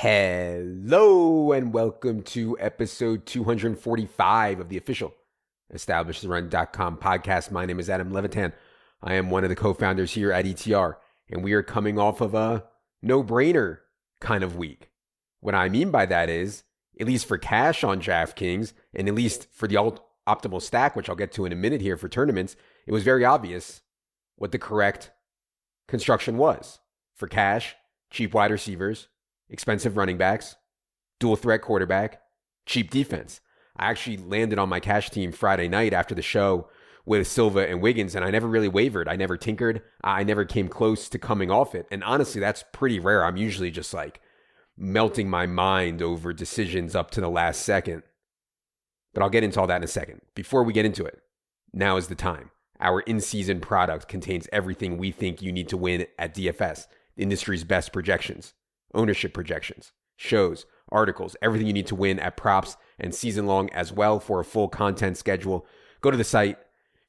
Hello and welcome to episode 245 of the official EstablishTheRun.com podcast. My name is Adam Levitan. I am one of the co-founders here at ETR, and we are coming off of a no-brainer kind of week. What I mean by that is, at least for cash on DraftKings, and at least for the optimal stack, which I'll get to in a minute here for tournaments, it was very obvious what the correct construction was. For cash, cheap wide receivers, expensive running backs, dual threat quarterback, cheap defense. I actually landed on my cash team Friday night after the show with Silva and Wiggins, and I never really wavered. I never tinkered. I never came close to coming off it. And honestly, that's pretty rare. I'm usually just like melting my mind over decisions up to the last second. But I'll get into all that in a second. Before we get into it, now is the time. Our in-season product contains everything we think you need to win at DFS, the industry's best projections, ownership projections, shows, articles, everything you need to win at props and season long as well. For a full content schedule, go to the site,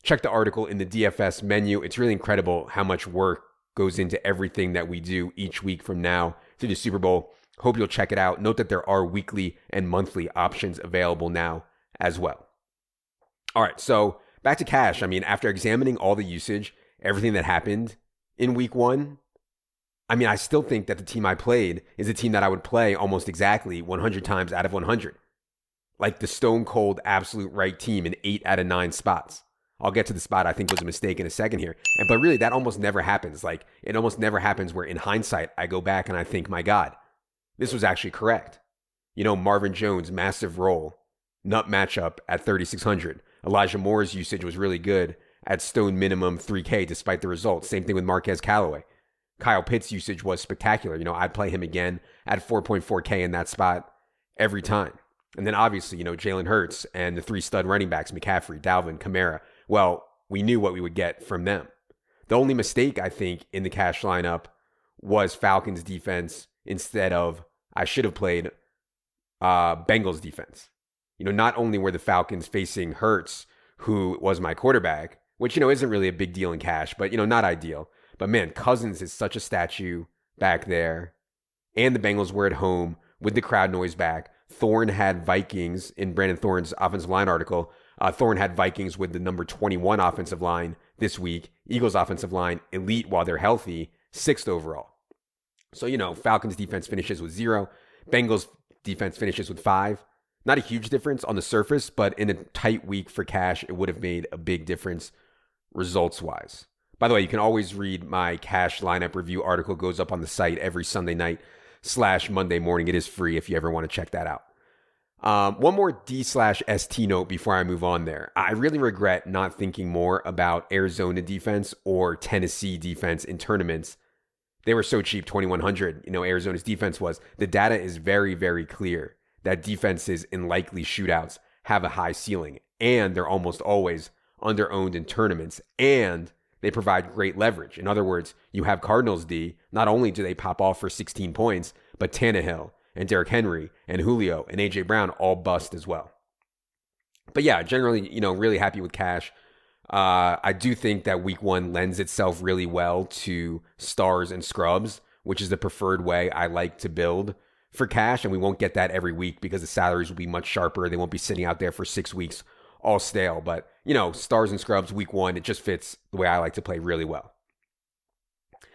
check the article in the DFS menu. It's really incredible how much work goes into everything that we do each week from now through the Super Bowl. Hope you'll check it out. Note that there are weekly and monthly options available now as well. All right, so back to cash. I mean, after examining all the usage, everything that happened in week one, I still think that the team I played is a team that I would play almost exactly 100 times out of 100. Like the stone cold absolute right team in 8 out of 9 spots. I'll get to the spot I think was a mistake in a second here. But really, that almost never happens. Like, it almost never happens where in hindsight, I go back and I think, my God, this was actually correct. You know, Marvin Jones, massive role, nut matchup at 3,600. Elijah Moore's usage was really good at stone minimum 3K despite the results. Same thing with Marquez Callaway. Kyle Pitts' usage was spectacular. You know, I'd play him again at 4.4K in that spot every time. And then obviously, you know, Jalen Hurts and the 3 stud running backs, McCaffrey, Dalvin, Kamara. Well, we knew what we would get from them. The only mistake, I think, in the cash lineup was Falcons defense instead of, I should have played Bengals defense. You know, not only were the Falcons facing Hurts, who was my quarterback, which, you know, isn't really a big deal in cash, but, you know, not ideal. But man, Cousins is such a statue back there. And the Bengals were at home with the crowd noise back. Thorne had Vikings in Brandon Thorne's offensive line article. Thorne had Vikings with the number 21 offensive line this week. Eagles offensive line, elite while they're healthy, 6th overall. So, you know, Falcons defense finishes with 0. Bengals defense finishes with 5. Not a huge difference on the surface, but in a tight week for cash, it would have made a big difference results-wise. By the way, you can always read my cash lineup review article. Goes up on the site every Sunday night / Monday morning. It is free if you ever want to check that out. One more D/ST note before I move on there. I really regret not thinking more about Arizona defense or Tennessee defense in tournaments. They were so cheap, 2,100. You know, Arizona's defense was. The data is very, very clear that defenses in likely shootouts have a high ceiling, and they're almost always under-owned in tournaments, and they provide great leverage. In other words, you have Cardinals D. Not only do they pop off for 16 points, but Tannehill and Derrick Henry and Julio and A.J. Brown all bust as well. But yeah, generally, you know, really happy with cash. I do think that week one lends itself really well to stars and scrubs, which is the preferred way I like to build for cash. And we won't get that every week because the salaries will be much sharper. They won't be sitting out there for 6 weeks all stale. But, you know, stars and scrubs week one, it just fits the way I like to play really well.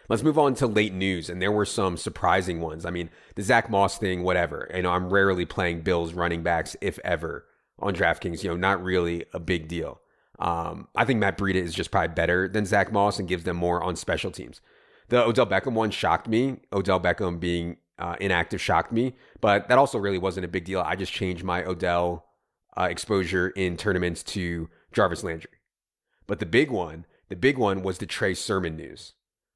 Let's move on to late news. And there were some surprising ones. I mean, the Zach Moss thing, whatever. You know, I'm rarely playing Bills running backs, if ever, on DraftKings. You know, not really a big deal. I think Matt Breida is just probably better than Zach Moss and gives them more on special teams. The Odell Beckham one shocked me. Odell Beckham being inactive shocked me. But that also really wasn't a big deal. I just changed my Odell exposure in tournaments to Jarvis Landry. But the big one was the Trey Sermon news.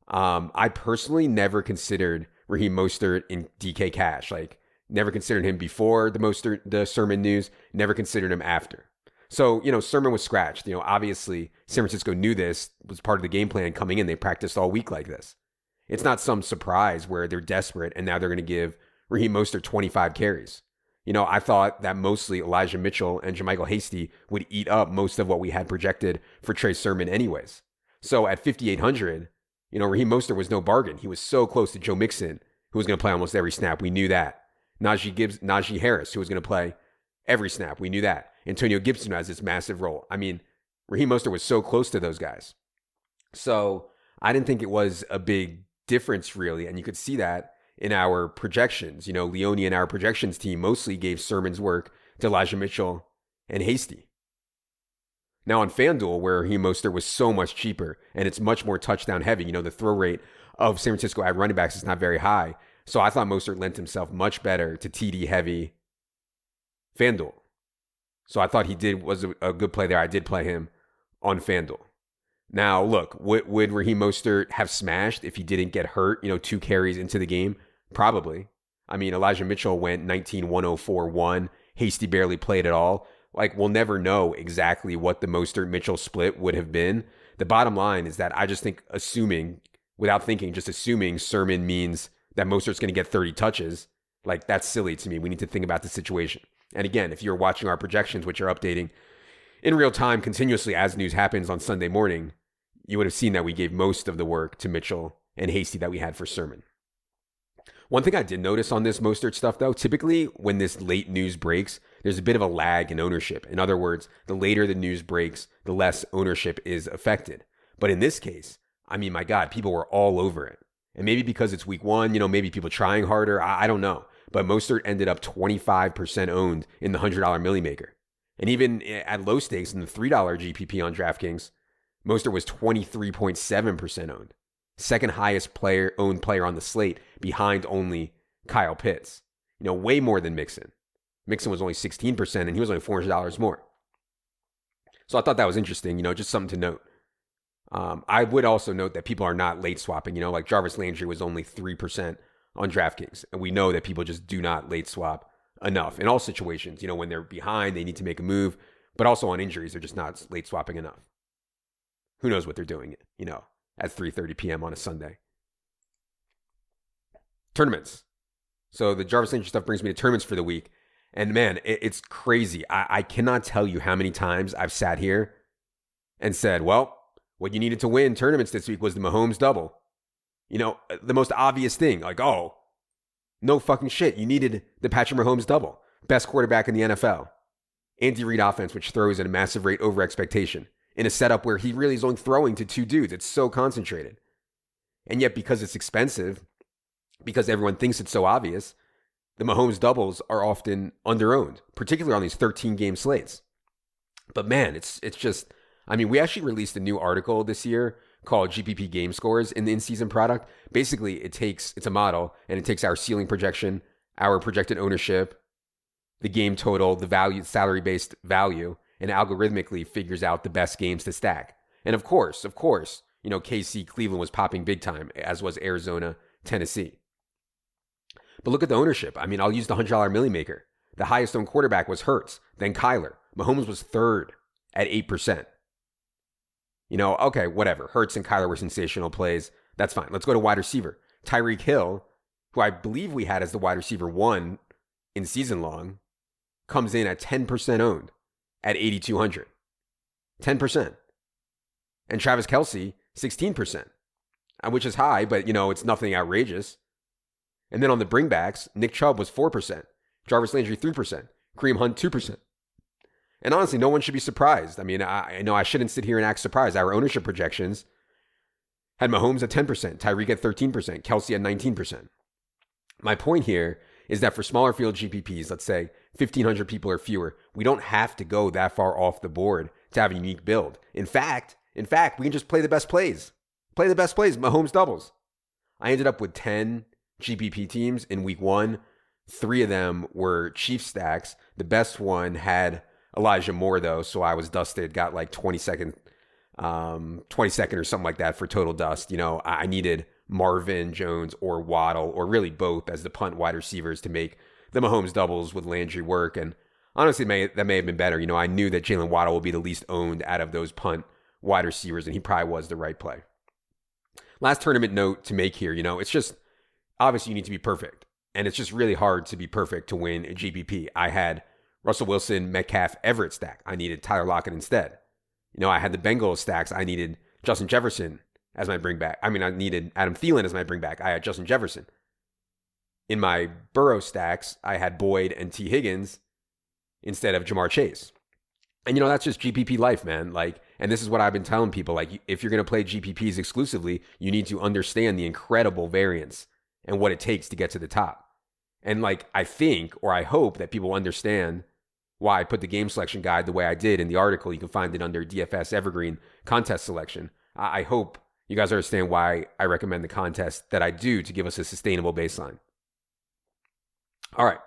I personally never considered Raheem Mostert in DK cash. Like, never considered him before the Sermon news, never considered him after. So, you know, Sermon was scratched. You know, obviously, San Francisco knew this was part of the game plan coming in. They practiced all week like this. It's not some surprise where they're desperate and now they're going to give Raheem Mostert 25 carries. You know, I thought that mostly Elijah Mitchell and Jermichael Hasty would eat up most of what we had projected for Trey Sermon anyways. So at 5,800, you know, Raheem Mostert was no bargain. He was so close to Joe Mixon, who was going to play almost every snap. We knew that. Najee Harris, who was going to play every snap. We knew that. Antonio Gibson has this massive role. I mean, Raheem Mostert was so close to those guys. So I didn't think it was a big difference, really. And you could see that in our projections. Leone and our projections team mostly gave Sermon's work to Elijah Mitchell and Hasty. Now on FanDuel, where Raheem Mostert was so much cheaper and it's much more touchdown heavy, the throw rate of San Francisco at running backs is not very high. So I thought Mostert lent himself much better to TD heavy FanDuel. So I thought was a good play there. I did play him on FanDuel. Now, look, would Raheem Mostert have smashed if he didn't get hurt, 2 carries into the game? Probably. I mean, Elijah Mitchell went 19-104-1. Hasty barely played at all. We'll never know exactly what the Mostert-Mitchell split would have been. The bottom line is that I just think without thinking, just assuming Sermon means that Mostert's going to get 30 touches, that's silly to me. We need to think about the situation. And again, if you're watching our projections, which are updating in real time continuously as news happens on Sunday morning, you would have seen that we gave most of the work to Mitchell and Hasty that we had for Sermon. One thing I did notice on this Mostert stuff, though, typically when this late news breaks, there's a bit of a lag in ownership. In other words, the later the news breaks, the less ownership is affected. But in this case, I mean, my God, people were all over it. And maybe because it's week 1, maybe people trying harder, I don't know. But Mostert ended up 25% owned in the $100 Millie Maker. And even at low stakes in the $3 GPP on DraftKings, Mostert was 23.7% owned. Second highest owned player on the slate, behind only Kyle Pitts. Way more than Mixon. Mixon was only 16%, and he was only $400 more. So I thought that was interesting, just something to note. I would also note that people are not late swapping. Like Jarvis Landry was only 3% on DraftKings. And we know that people just do not late swap enough in all situations. When they're behind, they need to make a move. But also on injuries, they're just not late swapping enough. Who knows what they're doing, at 3:30 p.m. on a Sunday. Tournaments. So the Jarvis Landry stuff brings me to tournaments for the week. And man, it's crazy. I cannot tell you how many times I've sat here and said, well, what you needed to win tournaments this week was the Mahomes double. The most obvious thing, no fucking shit. You needed the Patrick Mahomes double. Best quarterback in the NFL. Andy Reid offense, which throws at a massive rate over expectation. In a setup where he really is only throwing to 2 dudes. It's so concentrated. And yet, because it's expensive, because everyone thinks it's so obvious, the Mahomes doubles are often under-owned, particularly on these 13-game slates. But man, it's just, we actually released a new article this year called GPP Game Scores in the in-season product. Basically, it's a model, and it takes our ceiling projection, our projected ownership, the game total, the value, salary-based value, and algorithmically figures out the best games to stack. And of course, KC, Cleveland was popping big time, as was Arizona, Tennessee. But look at the ownership. I'll use the $100 Millie Maker. The highest owned quarterback was Hurts, then Kyler. Mahomes was third at 8%. Okay, whatever. Hurts and Kyler were sensational plays. That's fine. Let's go to wide receiver. Tyreek Hill, who I believe we had as the wide receiver 1 in season long, comes in at 10% owned at 8,200. 10%. And Travis Kelce, 16%, which is high, but, it's nothing outrageous. And then on the bringbacks, Nick Chubb was 4%, Jarvis Landry 3%, Kareem Hunt 2%. And honestly, no one should be surprised. I know I shouldn't sit here and act surprised. Our ownership projections had Mahomes at 10%, Tyreek at 13%, Kelce at 19%. My point here is that for smaller field GPPs, let's say 1,500 people or fewer, we don't have to go that far off the board to have a unique build. In fact, we can just play the best plays. Play the best plays, Mahomes doubles. I ended up with 10 GPP teams in week 1. 3 of them were Chiefs stacks. The best one had Elijah Moore, though, so I was dusted, got 20-second or something like that for total dust. I needed Marvin Jones or Waddle, or really both, as the punt wide receivers to make the Mahomes doubles with Landry work. And honestly, that may have been better. I knew that Jalen Waddle will be the least owned out of those punt wide receivers, and he probably was the right play. Last tournament note to make here, it's just, obviously you need to be perfect. And it's just really hard to be perfect to win a GPP. I had Russell Wilson, Metcalf, Everett stack. I needed Tyler Lockett instead. I had the Bengals stacks. I needed Justin Jefferson as my bring back. I needed Adam Thielen as my bring back. I had Justin Jefferson. in my Burrow stacks, I had Boyd and T. Higgins instead of Jamar Chase. And, that's just GPP life, man. And this is what I've been telling people. If you're going to play GPPs exclusively, you need to understand the incredible variance and what it takes to get to the top. And, I think, or I hope that people understand why I put the game selection guide the way I did in the article. You can find it under DFS Evergreen contest selection. I hope you guys understand why I recommend the contest that I do to give us a sustainable baseline. All right.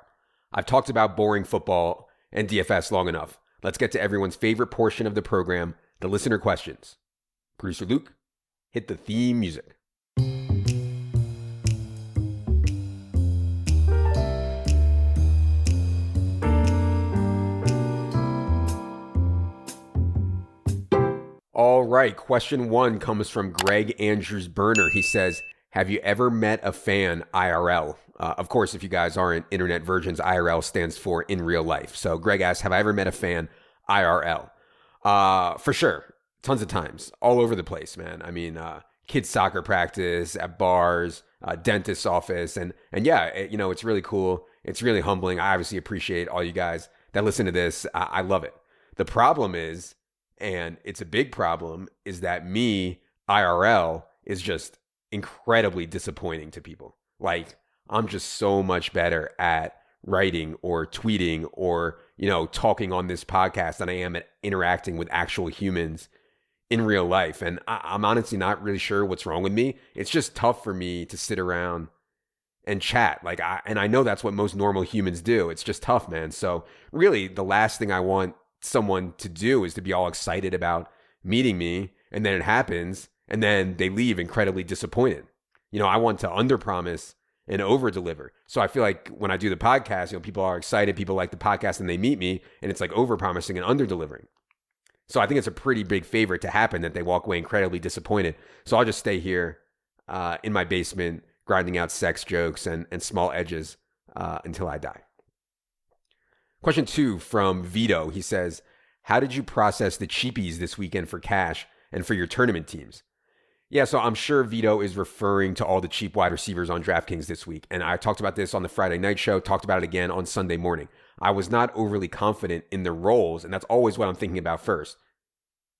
I've talked about boring football and DFS long enough. Let's get to everyone's favorite portion of the program, the listener questions. Producer Luke, hit the theme music. All right, question 1 comes from Greg Andrews Burner. He says, have you ever met a fan IRL? Of course, if you guys aren't internet virgins, IRL stands for in real life. So Greg asks, have I ever met a fan IRL? For sure. Tons of times. All over the place, man. I mean, kids' soccer practice, at bars, dentist's office. And yeah, it's really cool. It's really humbling. I obviously appreciate all you guys that listen to this. I love it. The problem is, and it's a big problem, is that me, IRL, is just incredibly disappointing to people. I'm just so much better at writing or tweeting or, talking on this podcast than I am at interacting with actual humans in real life. And I'm honestly not really sure what's wrong with me. It's just tough for me to sit around and chat. And I know that's what most normal humans do. It's just tough, man. So really, the last thing I want someone to do is to be all excited about meeting me, and then it happens, and then they leave incredibly disappointed. I want to underpromise and over-deliver. So I feel like when I do the podcast, people are excited, people like the podcast, and they meet me, and it's like over-promising and under-delivering. So I think it's a pretty big favor to happen that they walk away incredibly disappointed. So I'll just stay here in my basement, grinding out sex jokes and small edges until I die. Question 2 from Vito. He says, how did you process the cheapies this weekend for cash and for your tournament teams? Yeah, so I'm sure Vito is referring to all the cheap wide receivers on DraftKings this week. And I talked about this on the Friday night show, talked about it again on Sunday morning. I was not overly confident in the roles, and that's always what I'm thinking about first.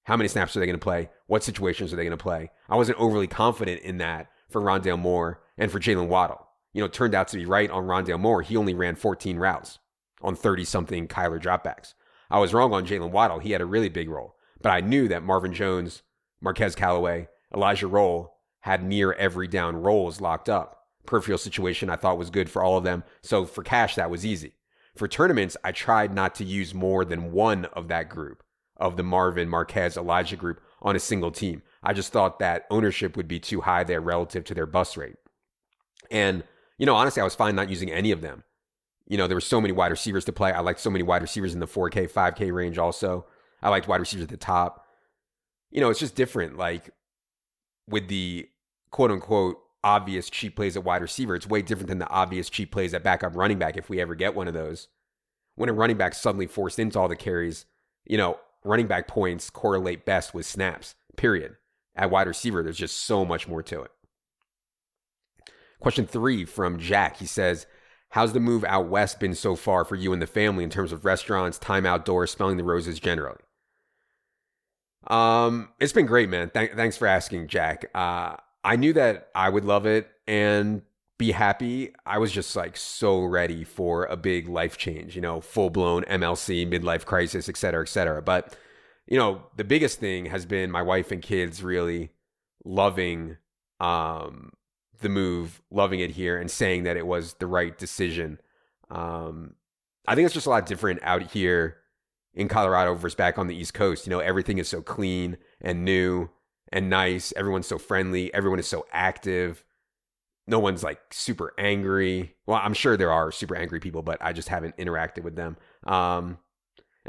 How many snaps are they going to play? What situations are they going to play? I wasn't overly confident in that for Rondale Moore and for Jalen Waddle. It turned out to be right on Rondale Moore. He only ran 14 routes on 30-something Kyler dropbacks. I was wrong on Jalen Waddle. He had a really big role. But I knew that Marvin Jones, Marquez Callaway, Elijah Roll had near every down roles locked up. Peripheral situation I thought was good for all of them. So for cash, that was easy. For tournaments, I tried not to use more than one of that group, of the Marvin, Marquez, Elijah group on a single team. I just thought that ownership would be too high there relative to their bust rate. And, honestly, I was fine not using any of them. There were so many wide receivers to play. I liked so many wide receivers in the 4K, 5K range also. I liked wide receivers at the top. It's just different. With the quote-unquote obvious cheap plays at wide receiver, it's way different than the obvious cheap plays at backup running back if we ever get one of those. When a running back suddenly forced into all the carries, running back points correlate best with snaps, period. At wide receiver, there's just so much more to it. Question 3 from Jack. He says, how's the move out west been so far for you and the family in terms of restaurants, time outdoors, smelling the roses generally? It's been great, man. Thanks for asking, Jack. I knew that I would love it and be happy. I was just so ready for a big life change, full-blown MLC, midlife crisis, et cetera, et cetera. But, the biggest thing has been my wife and kids really loving the move, loving it here, and saying that it was the right decision. I think it's just a lot different out here in Colorado versus back on the East Coast. Everything is so clean and new and nice. Everyone's so friendly. Everyone is so active. No one's super angry. Well, I'm sure there are super angry people, but I just haven't interacted with them. And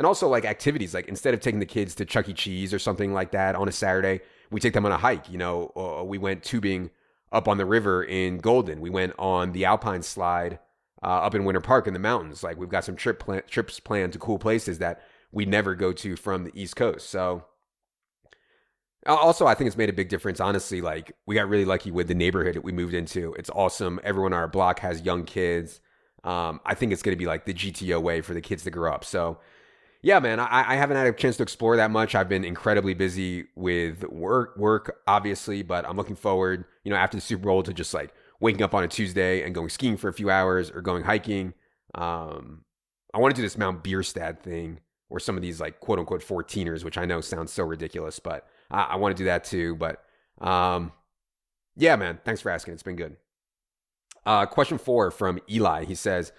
also activities, instead of taking the kids to Chuck E. Cheese or something like that on a Saturday, we take them on a hike. We went tubing up on the river in Golden. We went on the Alpine slide up in Winter Park in the mountains. We've got some trips planned to cool places that we never go to from the East Coast. So Also, I think it's made a big difference. Honestly, like we got really lucky with the neighborhood that we moved into. It's awesome. Everyone on our block has young kids. I think it's going to be like the GTO way for the kids to grow up. So yeah, man, I haven't had a chance to explore that much. I've been incredibly busy with work, obviously, but I'm looking forward, after the Super Bowl to just like waking up on a Tuesday and going skiing for a few hours or going hiking. I want to do this Mount Bierstadt thing or some of these like quote unquote 14ers, which I know sounds so ridiculous, but I want to do that too. But yeah, man, thanks for asking. It's been good. Question 4 from Eli. He says,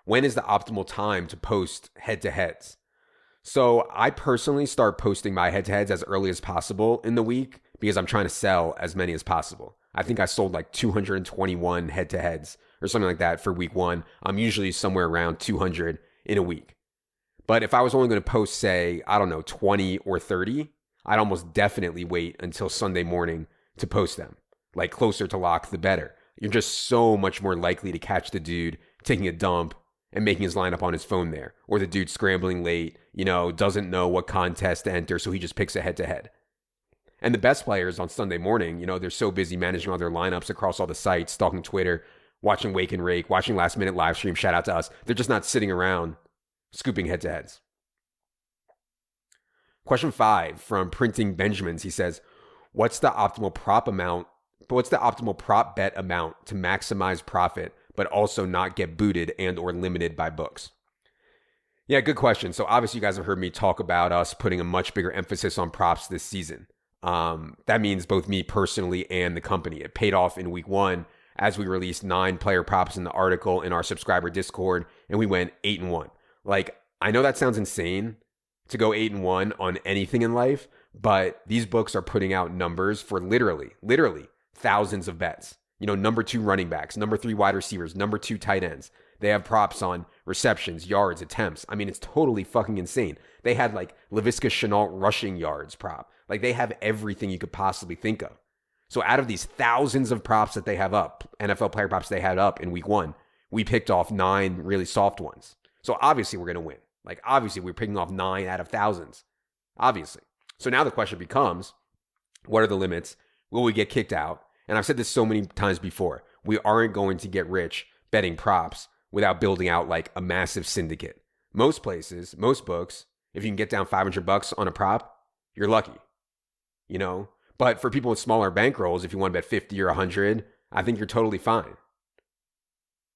when is the optimal time to post head to heads? So I personally start posting my head to heads as early as possible in the week because I'm trying to sell as many as possible. I think I sold like 221 head to heads or something like that for week 1. I'm usually somewhere around 200 in a week. But if I was only going to post, say, I don't know, 20 or 30, I'd almost definitely wait until Sunday morning to post them. Like closer to lock, the better. You're just so much more likely to catch the dude taking a dump and making his lineup on his phone there. Or the dude scrambling late, doesn't know what contest to enter, so he just picks a head-to-head. And the best players on Sunday morning, they're so busy managing all their lineups across all the sites, stalking Twitter, watching Wake and Rake, watching Last Minute live stream, shout out to us. They're just not sitting around scooping head-to-heads. Question 5 from Printing Benjamins. He says, what's the optimal prop bet amount to maximize profit but also not get booted and or limited by books? Yeah, good question. So obviously you guys have heard me talk about us putting a much bigger emphasis on props this season. That means both me personally and the company. It paid off in week 1 as we released 9 player props in the article in our subscriber Discord, and we went 8-1. Like, I know that sounds insane to go 8-1 on anything in life, but these books are putting out numbers for literally thousands of bets. Number 2 running backs, number 3 wide receivers, number 2 tight ends. They have props on receptions, yards, attempts. I mean, it's totally fucking insane. They had like Laviska Shenault rushing yards prop. Like they have everything you could possibly think of. So out of these thousands of props that they have up, NFL player props they had up in week 1, we picked off 9 really soft ones. So obviously we're going to win. Like obviously we're picking off 9 out of thousands. Obviously. So now the question becomes, what are the limits? Will we get kicked out? And I've said this so many times before. We aren't going to get rich betting props without building out like a massive syndicate. Most places, most books, if you can get down $500 on a prop, you're lucky. But for people with smaller bankrolls, if you want to bet 50 or 100, I think you're totally fine.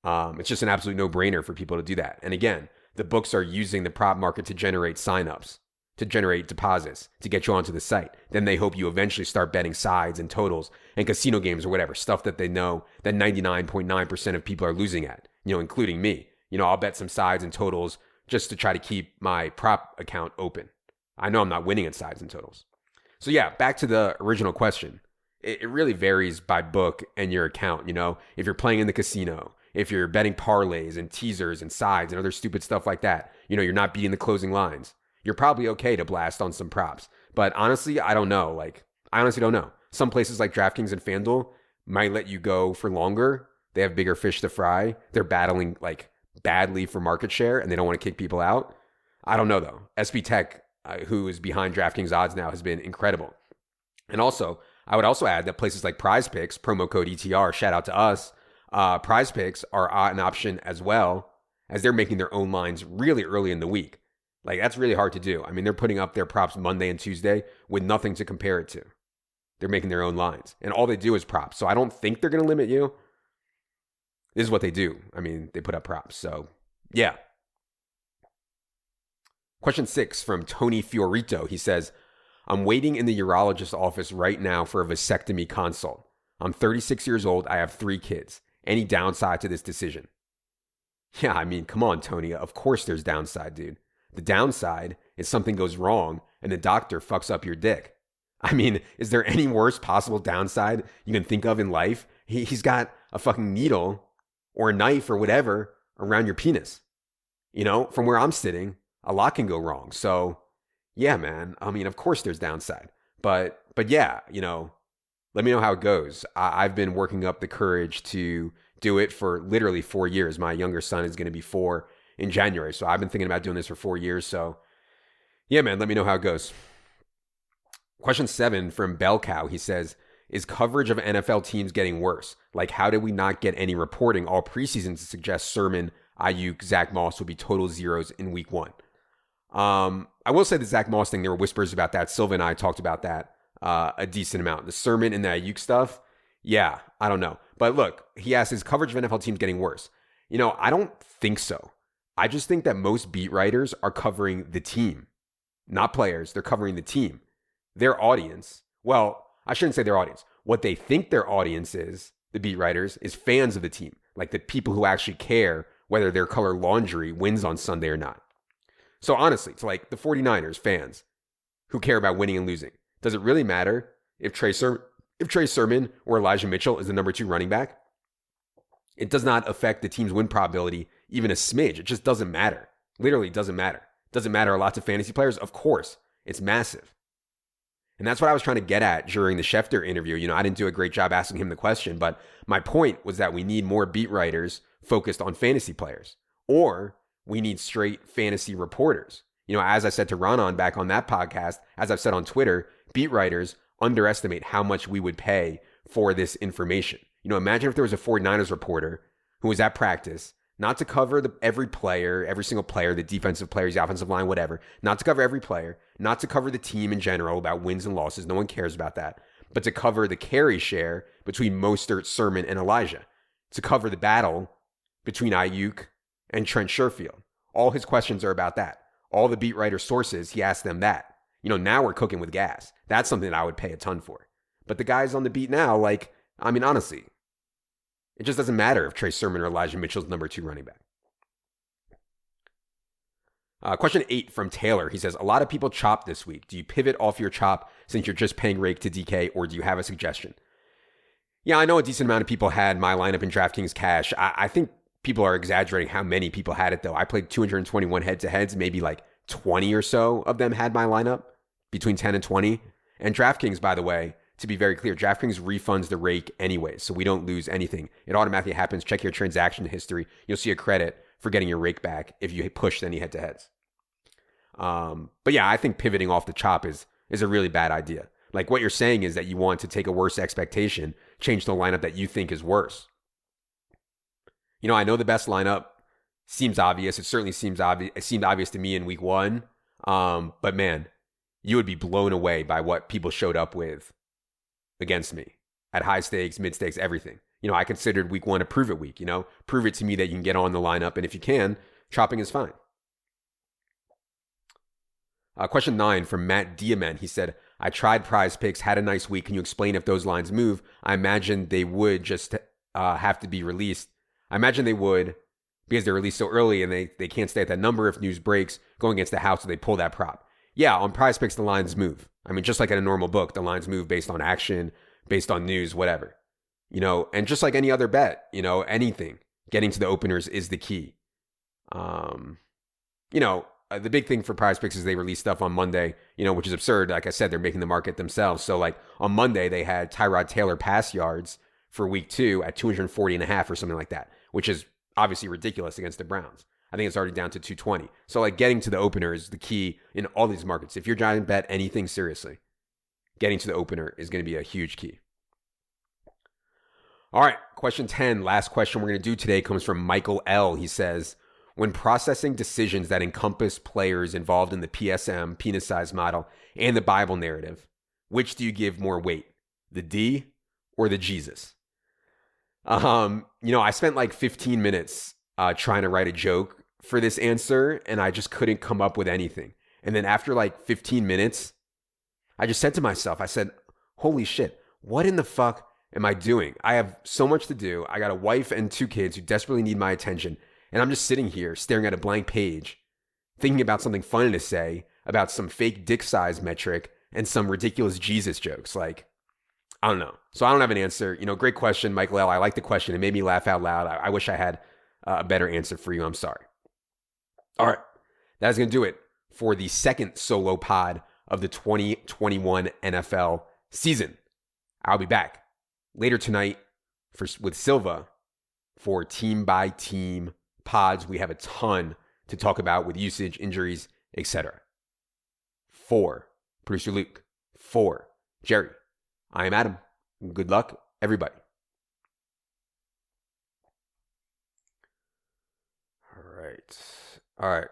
It's just an absolute no-brainer for people to do that. And again, the books are using the prop market to generate signups, to generate deposits, to get you onto the site. Then they hope you eventually start betting sides and totals and casino games or whatever, stuff that they know that 99.9% of people are losing at, including me. I'll bet some sides and totals just to try to keep my prop account open. I know I'm not winning at sides and totals. So yeah, back to the original question. It really varies by book and your account. If you're playing in the casino, if you're betting parlays and teasers and sides and other stupid stuff like that, you're not beating the closing lines. You're probably okay to blast on some props. But honestly, I don't know. I honestly don't know. Some places like DraftKings and FanDuel might let you go for longer. They have bigger fish to fry. They're battling badly for market share and they don't want to kick people out. I don't know though. SB Tech, who is behind DraftKings odds now, has been incredible. And also, I would also add that places like PrizePicks, promo code ETR, shout out to us, PrizePicks are an option as well, as they're making their own lines really early in the week. That's really hard to do. I mean, they're putting up their props Monday and Tuesday with nothing to compare it to. They're making their own lines. And all they do is props. So I don't think they're going to limit you. This is what they do. I mean, they put up props. So, yeah. Question 6 from Tony Fiorito. He says, I'm waiting in the urologist's office right now for a vasectomy consult. I'm 36 years old. I have 3 kids. Any downside to this decision? Yeah, I mean, come on, Tony. Of course there's downside, dude. The downside is something goes wrong and the doctor fucks up your dick. I mean, is there any worse possible downside you can think of in life? He's got a fucking needle or a knife or whatever around your penis. From where I'm sitting, a lot can go wrong. So, yeah, man. I mean, of course there's downside. But yeah, let me know how it goes. I've been working up the courage to do it for literally 4 years. My younger son is going to be 4 in January. So I've been thinking about doing this for 4 years. So yeah, man, let me know how it goes. Question 7 from Bell Cow. He says, is coverage of NFL teams getting worse? Like, how did we not get any reporting all preseason to suggest Sermon, Ayuk, Zach Moss would be total zeros in week 1? I will say the Zach Moss thing, there were whispers about that. Silva and I talked about that a decent amount. The Sermon and the Ayuk stuff, yeah, I don't know. But look, he asked, is coverage of NFL teams getting worse? I don't think so. I just think that most beat writers are covering the team, not players. They're covering the team. Their audience, well, I shouldn't say their audience. What they think their audience is, the beat writers, is fans of the team, like the people who actually care whether their color laundry wins on Sunday or not. So honestly, it's like the 49ers fans who care about winning and losing. Does it really matter if Trey Sermon or Elijah Mitchell is the number 2 running back? It does not affect the team's win probability even a smidge. It just doesn't matter. Literally doesn't matter. Does it matter a lot to fantasy players? Of course. It's massive. And that's what I was trying to get at during the Schefter interview. I didn't do a great job asking him the question, but my point was that we need more beat writers focused on fantasy players, or we need straight fantasy reporters. As I said to Ronan back on that podcast, as I've said on Twitter, beat writers underestimate how much we would pay for this information. Imagine if there was a 49ers reporter who was at practice, not to cover every player, every single player, the defensive players, the offensive line, whatever, not to cover every player, not to cover the team in general about wins and losses. No one cares about that. But to cover the carry share between Mostert, Sermon, and Elijah. To cover the battle between Ayuk and Trent Sherfield. All his questions are about that. All the beat writer sources, he asked them that. Now we're cooking with gas. That's something that I would pay a ton for. But the guys on the beat now, honestly, it just doesn't matter if Trey Sermon or Elijah Mitchell's number 2 running back. Question 8 from Taylor. He says, a lot of people chop this week. Do you pivot off your chop since you're just paying rake to DK, or do you have a suggestion? Yeah, I know a decent amount of people had my lineup in DraftKings cash. I think people are exaggerating how many people had it, though. I played 221 head-to-heads. Maybe 20 or so of them had my lineup, between 10 and 20. And DraftKings, by the way, to be very clear, DraftKings refunds the rake anyway, so we don't lose anything. It automatically happens. Check your transaction history. You'll see a credit for getting your rake back if you pushed any head-to-heads. But yeah, I think pivoting off the chop is a really bad idea. What you're saying is that you want to take a worse expectation, change the lineup that you think is worse. I know the best lineup seems obvious. It certainly seems obvious. It seemed obvious to me in week 1. But man, you would be blown away by what people showed up with against me at high stakes, mid stakes, everything. I considered week 1 a prove it week, prove it to me that you can get on the lineup. And if you can, chopping is fine. Question 9 from Matt Diamant. He said, I tried PrizePicks, had a nice week. Can you explain if those lines move? I imagine they would just have to be released. I imagine they would because they're released so early and they can't stay at that number if news breaks going against the house, so they pull that prop. Yeah, on PrizePicks, the lines move. Just like in a normal book, the lines move based on action, based on news, whatever. And just like any other bet, anything, getting to the openers is the key. The big thing for PrizePicks is they release stuff on Monday, which is absurd. Like I said, they're making the market themselves. So on Monday, they had Tyrod Taylor pass yards for week 2 at 240.5 or something like that, which is obviously ridiculous against the Browns. I think it's already down to 220. So getting to the opener is the key in all these markets. If you're trying to bet anything seriously, getting to the opener is going to be a huge key. All right, question 10, last question we're going to do today comes from Michael L. He says, when processing decisions that encompass players involved in the PSM, penis size model, and the Bible narrative, which do you give more weight, the D or the Jesus? I spent 15 minutes trying to write a joke for this answer, and I just couldn't come up with anything. And then after 15 minutes, I just said to myself, I said, holy shit, what in the fuck am I doing? I have so much to do. I got a wife and 2 kids who desperately need my attention. And I'm just sitting here staring at a blank page, thinking about something funny to say about some fake dick size metric and some ridiculous Jesus jokes. I don't know. So I don't have an answer. Great question, Michael L. I like the question. It made me laugh out loud. I wish I had a better answer for you. I'm sorry. All right. That's going to do it for the second solo pod of the 2021 NFL season. I'll be back later tonight with Silva for team-by-team pods. We have a ton to talk about with usage, injuries, etc. For producer Luke, for Jerry, I am Adam. Good luck, everybody. All right.